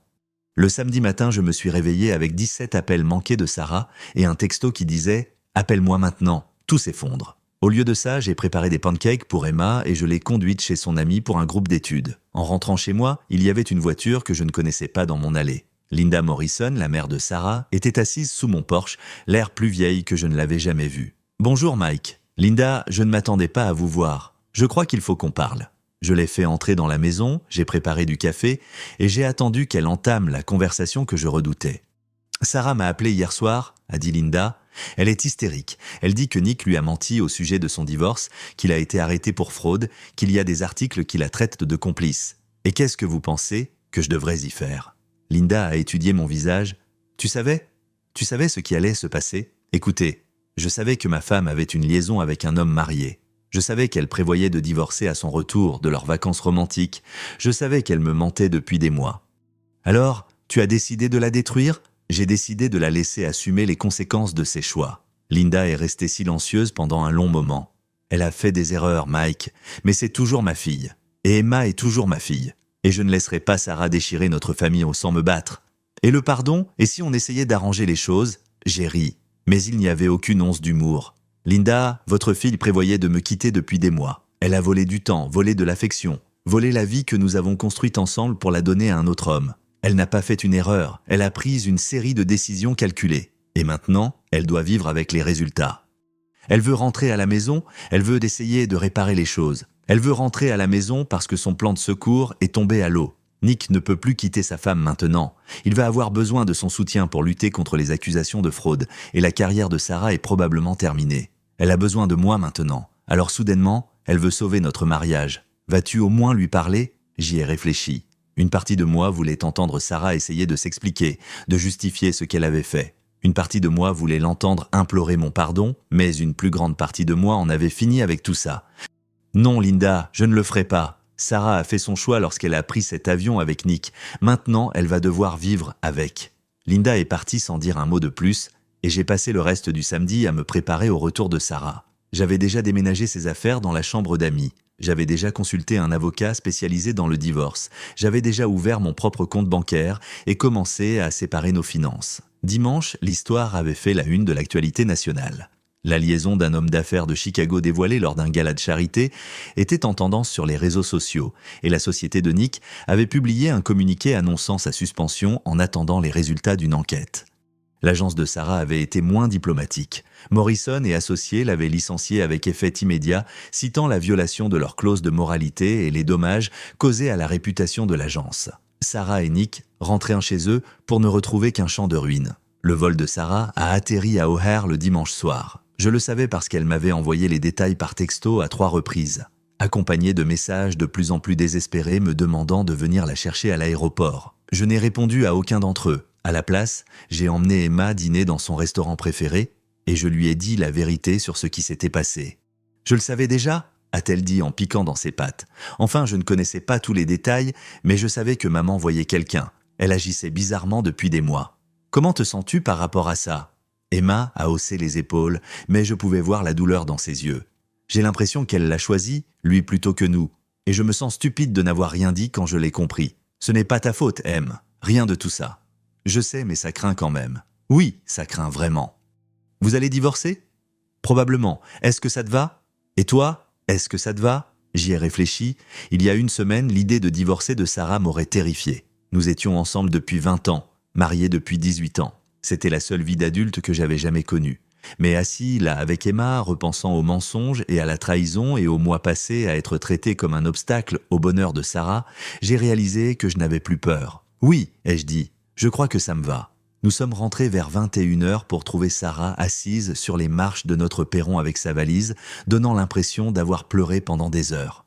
S1: Le samedi matin, je me suis réveillé avec 17 appels manqués de Sarah et un texto qui disait « Appelle-moi maintenant ». Tout s'effondre. Au lieu de ça, j'ai préparé des pancakes pour Emma et je l'ai conduite chez son amie pour un groupe d'études. En rentrant chez moi, il y avait une voiture que je ne connaissais pas dans mon allée. Linda Morrison, la mère de Sarah, était assise sous mon Porsche, l'air plus vieille que je ne l'avais jamais vue. « Bonjour Mike. Linda, je ne m'attendais pas à vous voir. Je crois qu'il faut qu'on parle. » Je l'ai fait entrer dans la maison, j'ai préparé du café et j'ai attendu qu'elle entame la conversation que je redoutais. « Sarah m'a appelé hier soir, » a dit Linda. Elle est hystérique. Elle dit que Nick lui a menti au sujet de son divorce, qu'il a été arrêté pour fraude, qu'il y a des articles qui la traitent de complice. Et qu'est-ce que vous pensez que je devrais y faire? Linda a étudié mon visage. Tu savais ce qui allait se passer? Écoutez, je savais que ma femme avait une liaison avec un homme marié. Je savais qu'elle prévoyait de divorcer à son retour de leurs vacances romantiques. Je savais qu'elle me mentait depuis des mois. Alors, tu as décidé de la détruire? J'ai décidé de la laisser assumer les conséquences de ses choix. Linda est restée silencieuse pendant un long moment. Elle a fait des erreurs, Mike, mais c'est toujours ma fille. Et Emma est toujours ma fille. Et je ne laisserai pas Sarah déchirer notre famille sans me battre. Et le pardon? Et si on essayait d'arranger les choses? J'ai ri, mais il n'y avait aucune once d'humour. Linda, votre fille prévoyait de me quitter depuis des mois. Elle a volé du temps, volé de l'affection, volé la vie que nous avons construite ensemble pour la donner à un autre homme. Elle n'a pas fait une erreur, elle a pris une série de décisions calculées. Et maintenant, elle doit vivre avec les résultats. Elle veut rentrer à la maison, elle veut essayer de réparer les choses. Elle veut rentrer à la maison parce que son plan de secours est tombé à l'eau. Nick ne peut plus quitter sa femme maintenant. Il va avoir besoin de son soutien pour lutter contre les accusations de fraude, et la carrière de Sarah est probablement terminée. Elle a besoin de moi maintenant. Alors soudainement, elle veut sauver notre mariage. Vas-tu au moins lui parler? J'y ai réfléchi. Une partie de moi voulait entendre Sarah essayer de s'expliquer, de justifier ce qu'elle avait fait. Une partie de moi voulait l'entendre implorer mon pardon, mais une plus grande partie de moi en avait fini avec tout ça. Non, Linda, je ne le ferai pas. Sarah a fait son choix lorsqu'elle a pris cet avion avec Nick. Maintenant, elle va devoir vivre avec. Linda est partie sans dire un mot de plus, et j'ai passé le reste du samedi à me préparer au retour de Sarah. J'avais déjà déménagé ses affaires dans la chambre d'amis. J'avais déjà consulté un avocat spécialisé dans le divorce. J'avais déjà ouvert mon propre compte bancaire et commencé à séparer nos finances. Dimanche, l'histoire avait fait la une de l'actualité nationale. La liaison d'un homme d'affaires de Chicago dévoilée lors d'un gala de charité était en tendance sur les réseaux sociaux et la société de Nick avait publié un communiqué annonçant sa suspension en attendant les résultats d'une enquête. L'agence de Sarah avait été moins diplomatique. Morrison et associés l'avaient licencié avec effet immédiat, citant la violation de leur clause de moralité et les dommages causés à la réputation de l'agence. Sarah et Nick rentraient chez eux pour ne retrouver qu'un champ de ruines. Le vol de Sarah a atterri à O'Hare le dimanche soir. Je le savais parce qu'elle m'avait envoyé les détails par texto à 3 reprises, accompagnés de messages de plus en plus désespérés me demandant de venir la chercher à l'aéroport. Je n'ai répondu à aucun d'entre eux. À la place, j'ai emmené Emma dîner dans son restaurant préféré et je lui ai dit la vérité sur ce qui s'était passé. « Je le savais déjà ?» a-t-elle dit en piquant dans ses pattes. Enfin, je ne connaissais pas tous les détails, mais je savais que maman voyait quelqu'un. Elle agissait bizarrement depuis des mois. « Comment te sens-tu par rapport à ça ?» Emma a haussé les épaules, mais je pouvais voir la douleur dans ses yeux. J'ai l'impression qu'elle l'a choisi, lui plutôt que nous, et je me sens stupide de n'avoir rien dit quand je l'ai compris. Ce n'est pas ta faute, Em, rien de tout ça. Je sais, mais ça craint quand même. Oui, ça craint vraiment. Vous allez divorcer? Probablement. Est-ce que ça te va? Et toi, est-ce que ça te va? J'y ai réfléchi. Il y a une semaine, l'idée de divorcer de Sarah m'aurait terrifié. Nous étions ensemble depuis 20 ans, mariés depuis 18 ans. C'était la seule vie d'adulte que j'avais jamais connue. Mais assis là avec Emma, repensant aux mensonges et à la trahison et aux mois passés à être traité comme un obstacle au bonheur de Sarah, j'ai réalisé que je n'avais plus peur. Oui, ai-je dit, je crois que ça me va. Nous sommes rentrés vers 21h pour trouver Sarah assise sur les marches de notre perron avec sa valise, donnant l'impression d'avoir pleuré pendant des heures.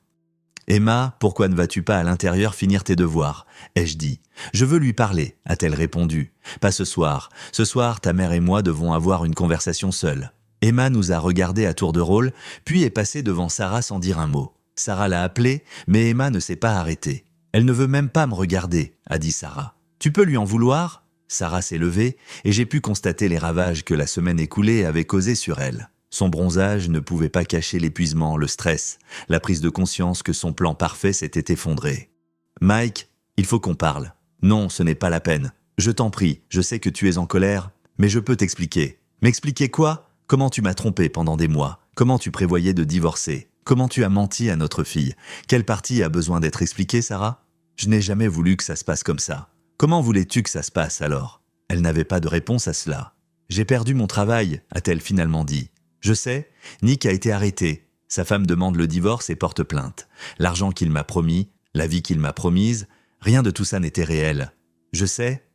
S1: « Emma, pourquoi ne vas-tu pas à l'intérieur finir tes devoirs ?» ai-je dit. « Je veux lui parler », a-t-elle répondu. « Pas ce soir. Ce soir, ta mère et moi devons avoir une conversation seules. » Emma nous a regardés à tour de rôle, puis est passée devant Sarah sans dire un mot. Sarah l'a appelée, mais Emma ne s'est pas arrêtée. « Elle ne veut même pas me regarder », a dit Sarah. « Tu peux lui en vouloir ?» Sarah s'est levée et j'ai pu constater les ravages que la semaine écoulée avait causés sur elle. Son bronzage ne pouvait pas cacher l'épuisement, le stress, la prise de conscience que son plan parfait s'était effondré. « Mike, Il faut qu'on parle. Non, ce n'est pas la peine. Je t'en prie, je sais que tu es en colère, mais je peux t'expliquer. M'expliquer quoi? Comment tu m'as trompé pendant des mois? Comment tu prévoyais de divorcer? Comment tu as menti à notre fille? Quelle partie a besoin d'être expliquée, Sarah? Je n'ai jamais voulu que ça se passe comme ça. Comment voulais-tu que ça se passe alors? Elle n'avait pas de réponse à cela. J'ai perdu mon travail, a-t-elle finalement dit. Je sais, Nick a été arrêté. Sa femme demande le divorce et porte plainte. L'argent qu'il m'a promis, la vie qu'il m'a promise, rien de tout ça n'était réel. Je sais.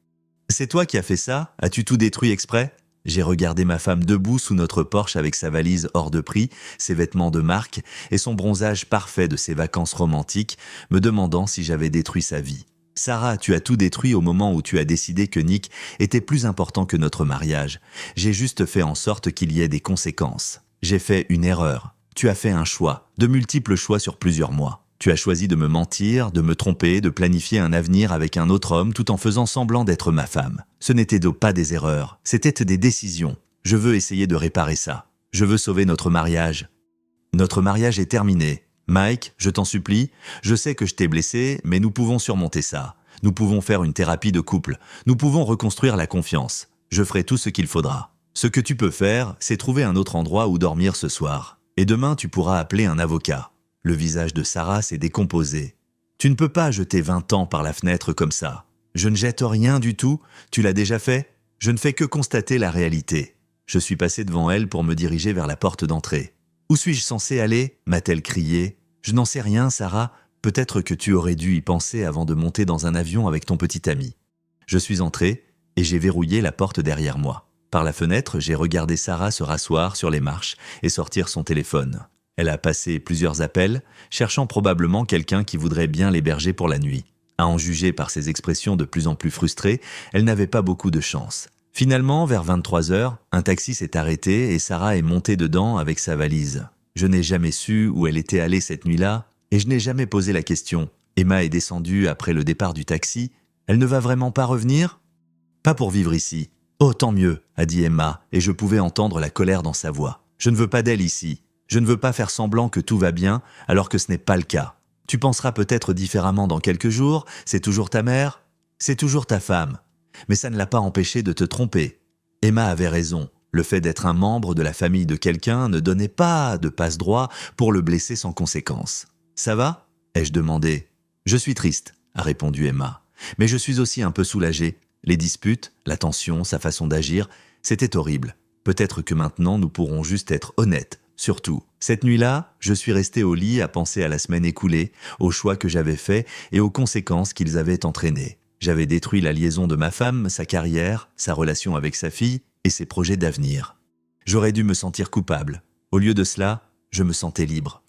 S1: C'est toi qui as fait ça? As-tu tout détruit exprès? J'ai regardé ma femme debout sous notre porche avec sa valise hors de prix, ses vêtements de marque et son bronzage parfait de ses vacances romantiques, me demandant si j'avais détruit sa vie. Sarah, tu as tout détruit au moment où tu as décidé que Nick était plus important que notre mariage. J'ai juste fait en sorte qu'il y ait des conséquences. J'ai fait une erreur. Tu as fait un choix, de multiples choix sur plusieurs mois. Tu as choisi de me mentir, de me tromper, de planifier un avenir avec un autre homme tout en faisant semblant d'être ma femme. Ce n'était donc pas des erreurs, c'était des décisions. Je veux essayer de réparer ça. Je veux sauver notre mariage. Notre mariage est terminé. Mike, je t'en supplie, je sais que je t'ai blessé, mais nous pouvons surmonter ça. Nous pouvons faire une thérapie de couple. Nous pouvons reconstruire la confiance. Je ferai tout ce qu'il faudra. Ce que tu peux faire, c'est trouver un autre endroit où dormir ce soir. Et demain, tu pourras appeler un avocat. Le visage de Sarah s'est décomposé. Tu ne peux pas jeter 20 ans par la fenêtre comme ça. Je ne jette rien du tout. Tu l'as déjà fait? Je ne fais que constater la réalité. Je suis passé devant elle pour me diriger vers la porte d'entrée. Où suis-je censé aller? M'a-t-elle crié. Je n'en sais rien, Sarah. Peut-être que tu aurais dû y penser avant de monter dans un avion avec ton petit ami. Je suis entré et j'ai verrouillé la porte derrière moi. Par la fenêtre, j'ai regardé Sarah se rasseoir sur les marches et sortir son téléphone. Elle a passé plusieurs appels, cherchant probablement quelqu'un qui voudrait bien l'héberger pour la nuit. À en juger par ses expressions de plus en plus frustrées, elle n'avait pas beaucoup de chance. Finalement, vers 23 heures, un taxi s'est arrêté et Sarah est montée dedans avec sa valise. Je n'ai jamais su où elle était allée cette nuit-là et je n'ai jamais posé la question. Emma est descendue après le départ du taxi. Elle ne va vraiment pas revenir? Pas pour vivre ici. Oh, tant mieux, a dit Emma, et je pouvais entendre la colère dans sa voix. Je ne veux pas d'elle ici. Je ne veux pas faire semblant que tout va bien, alors que ce n'est pas le cas. Tu penseras peut-être différemment dans quelques jours, c'est toujours ta mère, c'est toujours ta femme. Mais ça ne l'a pas empêché de te tromper. Emma avait raison, le fait d'être un membre de la famille de quelqu'un ne donnait pas de passe-droit pour le blesser sans conséquence. Ça va? Ai-je demandé. Je suis triste, a répondu Emma. Mais je suis aussi un peu soulagée. Les disputes, la tension, sa façon d'agir, c'était horrible. Peut-être que maintenant nous pourrons juste être honnêtes. Surtout, cette nuit-là, je suis resté au lit à penser à la semaine écoulée, aux choix que j'avais faits et aux conséquences qu'ils avaient entraînées. J'avais détruit la liaison de ma femme, sa carrière, sa relation avec sa fille et ses projets d'avenir. J'aurais dû me sentir coupable. Au lieu de cela, je me sentais libre.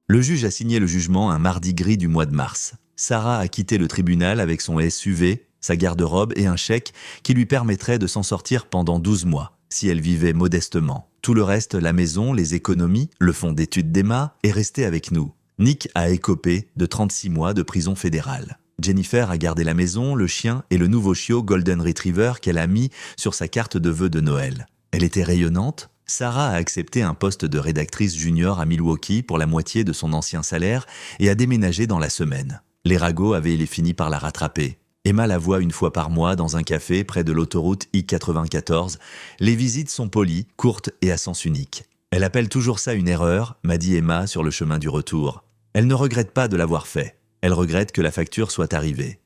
S1: Le juge a signé le jugement un mardi gris du mois de mars. Sarah a quitté le tribunal avec son SUV, sa garde-robe et un chèque qui lui permettrait de s'en sortir pendant 12 mois, si elle vivait modestement. Tout le reste, la maison, les économies, le fonds d'études d'Emma, est resté avec nous. Nick a écopé de 36 mois de prison fédérale. Jennifer a gardé la maison, le chien et le nouveau chiot Golden Retriever qu'elle a mis sur sa carte de vœux de Noël. Elle était rayonnante. Sarah a accepté un poste de rédactrice junior à Milwaukee pour la moitié de son ancien salaire et a déménagé dans la semaine. Les ragots avaient fini par la rattraper. Emma la voit une fois par mois dans un café près de l'autoroute I-94. Les visites sont polies, courtes et à sens unique. Elle appelle toujours ça une erreur, m'a dit Emma sur le chemin du retour. Elle ne regrette pas de l'avoir fait. Elle regrette que la facture soit arrivée.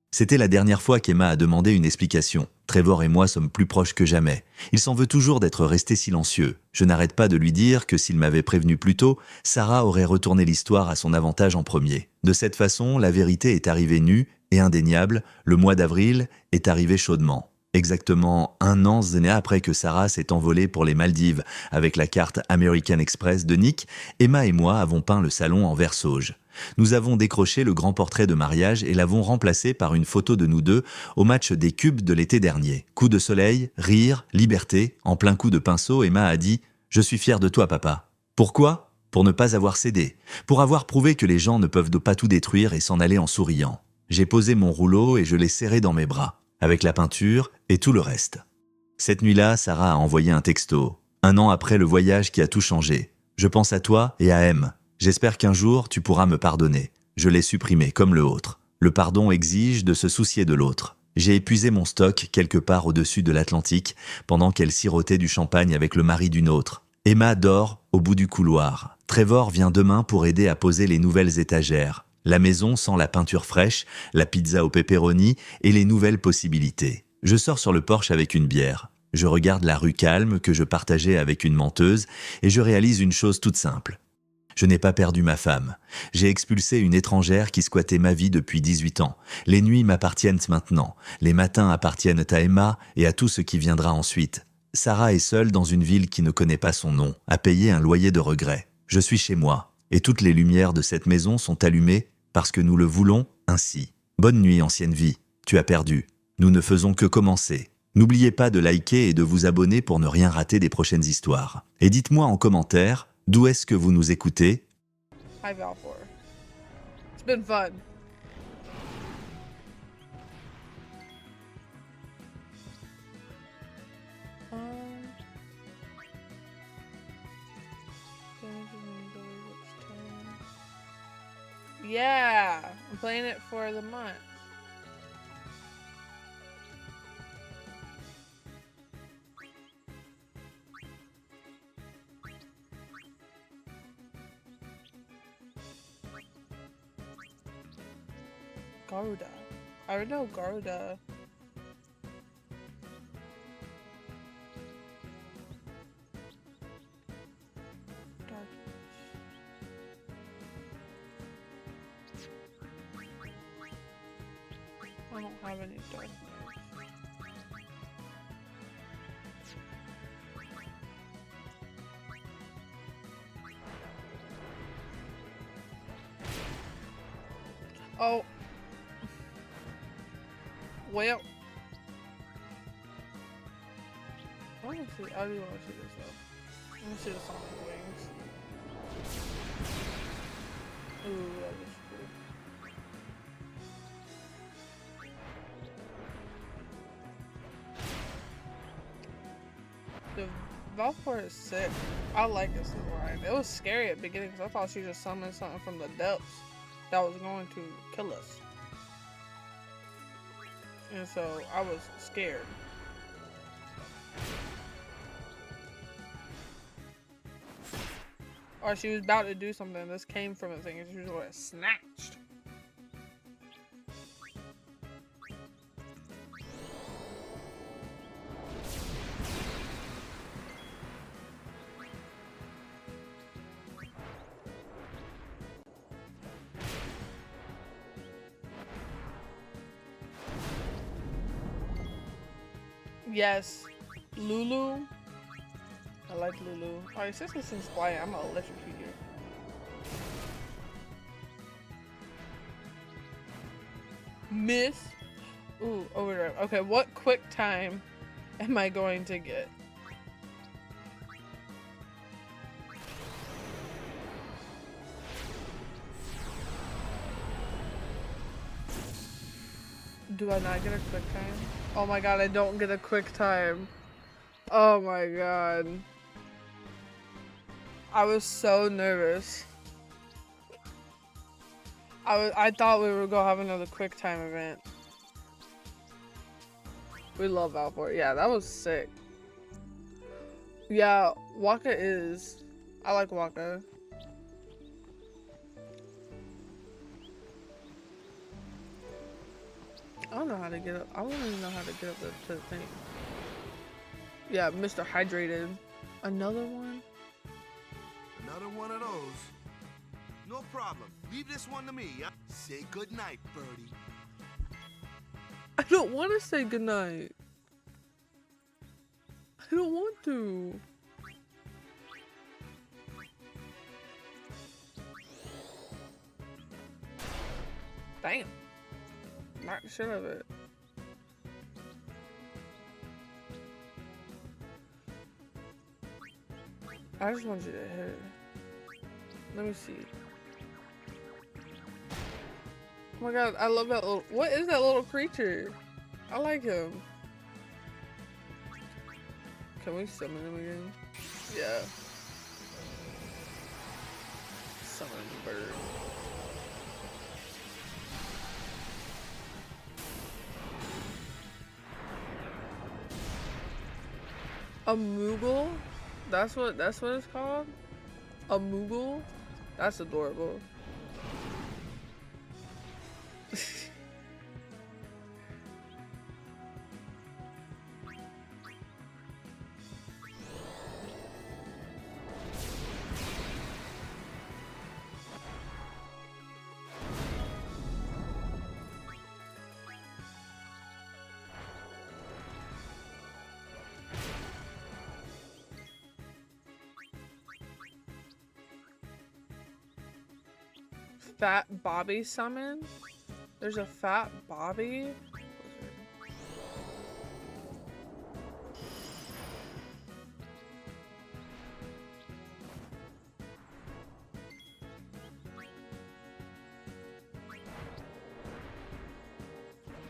S1: C'était la dernière fois qu'Emma a demandé une explication. Trevor et moi sommes plus proches que jamais. Il s'en veut toujours d'être resté silencieux. Je n'arrête pas de lui dire que s'il m'avait prévenu plus tôt, Sarah aurait retourné l'histoire à son avantage en premier. De cette façon, la vérité est arrivée nue et indéniable. Le mois d'avril est arrivé chaudement. Exactement un an après que Sarah s'est envolée pour les Maldives avec la carte American Express de Nick, Emma et moi avons peint le salon en vert sauge. Nous avons décroché le grand portrait de mariage et l'avons remplacé par une photo de nous deux au match des Cubs de l'été dernier. Coup de soleil, rire, liberté, en plein coup de pinceau, Emma a dit « Je suis fière de toi, papa. » Pourquoi? Pour ne pas avoir cédé. Pour avoir prouvé que les gens ne peuvent pas tout détruire et s'en aller en souriant. J'ai posé mon rouleau et je l'ai serré dans mes bras, avec la peinture et tout le reste. Cette nuit-là, Sarah a envoyé un texto. 1 an après le voyage qui a tout changé. Je pense à toi et à M. J'espère qu'un jour, tu pourras me pardonner. Je l'ai supprimé comme le autre. Le pardon exige de se soucier de l'autre. J'ai épuisé mon stock quelque part au-dessus de l'Atlantique pendant qu'elle sirotait du champagne avec le mari d'une autre. Emma dort au bout du couloir. Trevor vient demain pour aider à poser les nouvelles étagères. La maison sent la peinture fraîche, la pizza au pepperoni et les nouvelles possibilités. Je sors sur le porche avec une bière. Je regarde la rue calme que je partageais avec une menteuse et je réalise une chose toute simple. Je n'ai pas perdu ma femme. J'ai expulsé une étrangère qui squattait ma vie depuis 18 ans. Les nuits m'appartiennent maintenant. Les matins appartiennent à Emma et à tout ce qui viendra ensuite. Sarah est seule dans une ville qui ne connaît pas son nom, à payer un loyer de regret. Je suis chez moi, et toutes les lumières de cette maison sont allumées parce que nous le voulons ainsi. Bonne nuit, ancienne vie. Tu as perdu. Nous ne faisons que commencer. N'oubliez pas de liker et de vous abonner pour ne rien rater des prochaines histoires. Et dites-moi en commentaire, d'où est-ce que vous nous écoutez?
S2: Hi Valfor. It's been fun. Yeah, I'm playing it for the month. Garuda. I already know Garuda. I don't have any dark. Oh. Well. I want to see. I do want to see this though. I want to see the Sonic wings. Ooh, that looks cool. The Valport is sick. I like this line. It was scary at the beginning because I thought she just summoned something from the depths that was going to kill us. And so I was scared. Or she was about to do something. This came from a thing and she was going to snatched. Yes, Lulu. I like Lulu. Alright, since this is quiet, I'm gonna electrocute you. Miss. Ooh, overdrive. Okay, what quick time am I going to get? Do I not get a quick time? Oh my god, I don't get a quick time. Oh my god. I was so nervous. I thought we were gonna have another quick time event. We love Valport. Yeah, that was sick. Yeah, Waka is. I like Waka. I don't know how to get up. I don't even know how to get up to the thing. Yeah, Mr. Hydrated. Another one?
S3: Another one of those. No problem. Leave this one to me. Say goodnight, birdie.
S2: I don't want to say goodnight. I don't want to. Damn. Knock the shit out of it. I just want you to hit it. Let me see. Oh my god, I love that little. What is that little creature? I like him. Can we summon him again? Yeah. Summon the bird. A Moogle? That's what it's called? A Moogle? That's adorable. Fat Bobby summon? There's a Fat Bobby?